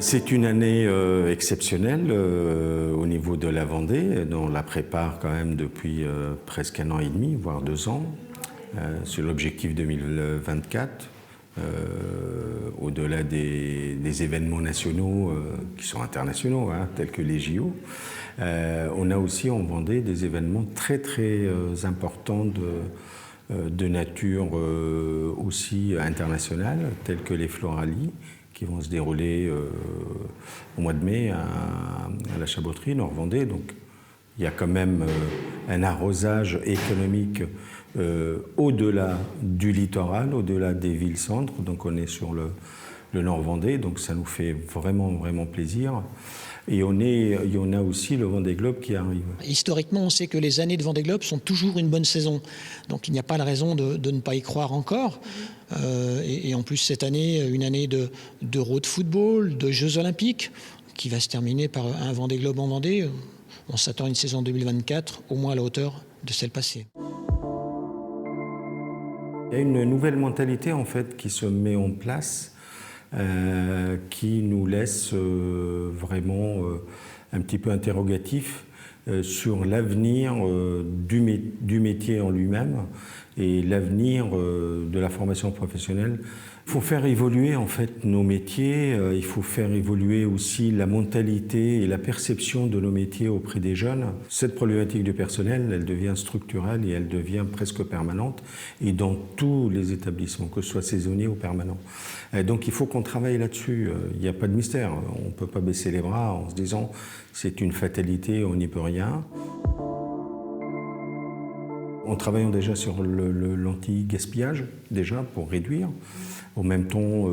C'est une année exceptionnelle au niveau de la Vendée, dont on la prépare quand même depuis presque 1 an et demi, voire 2 ans, sur l'objectif 2024. Au-delà des événements nationaux qui sont internationaux, tels que les JO, on a aussi en Vendée des événements très très importants de nature aussi internationale, tels que les Floralies, qui vont se dérouler au mois de mai à la Chaboterie, Nord-Vendée. Donc il y a quand même un arrosage économique au-delà du littoral, au-delà des villes-centres. Donc on est sur le Nord-Vendée, donc ça nous fait vraiment, vraiment plaisir. Et on a aussi le Vendée Globe qui arrive. Historiquement, on sait que les années de Vendée Globe sont toujours une bonne saison. Donc il n'y a pas de raison de ne pas y croire encore. Et en plus, cette année, une année d'Euro de football, de Jeux Olympiques, qui va se terminer par un Vendée Globe en Vendée. On s'attend à une saison 2024 au moins à la hauteur de celle passée. Il y a une nouvelle mentalité en fait qui se met en place, qui nous laisse vraiment un petit peu interrogatifs sur l'avenir du métier en lui-même et l'avenir de la formation professionnelle. Il faut faire évoluer en fait nos métiers, il faut faire évoluer aussi la mentalité et la perception de nos métiers auprès des jeunes. Cette problématique du personnel, elle devient structurelle et elle devient presque permanente et dans tous les établissements, que ce soit saisonnier ou permanent. Donc il faut qu'on travaille là-dessus, il n'y a pas de mystère, on ne peut pas baisser les bras en se disant c'est une fatalité, on n'y peut rien. En travaillant déjà sur l'anti-gaspillage, déjà pour réduire, au même temps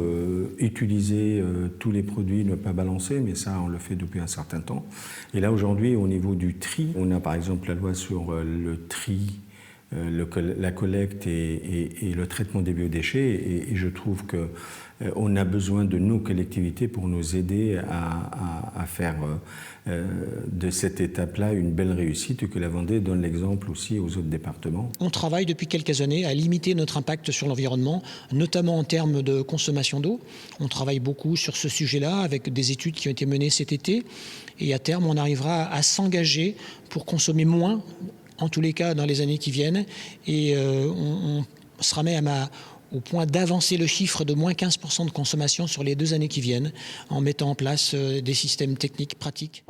utiliser tous les produits, ne pas balancer, mais ça on le fait depuis un certain temps. Et là aujourd'hui au niveau du tri, on a par exemple la loi sur le tri, la collecte et le traitement des biodéchets et je trouve qu'on a besoin de nos collectivités pour nous aider à faire de cette étape-là une belle réussite et que la Vendée donne l'exemple aussi aux autres départements. On travaille depuis quelques années à limiter notre impact sur l'environnement, notamment en termes de consommation d'eau. On travaille beaucoup sur ce sujet-là avec des études qui ont été menées cet été et à terme on arrivera à s'engager pour consommer moins, en tous les cas dans les années qui viennent, et on sera même au point d'avancer le chiffre de moins 15% de consommation sur les 2 années qui viennent, en mettant en place des systèmes techniques pratiques.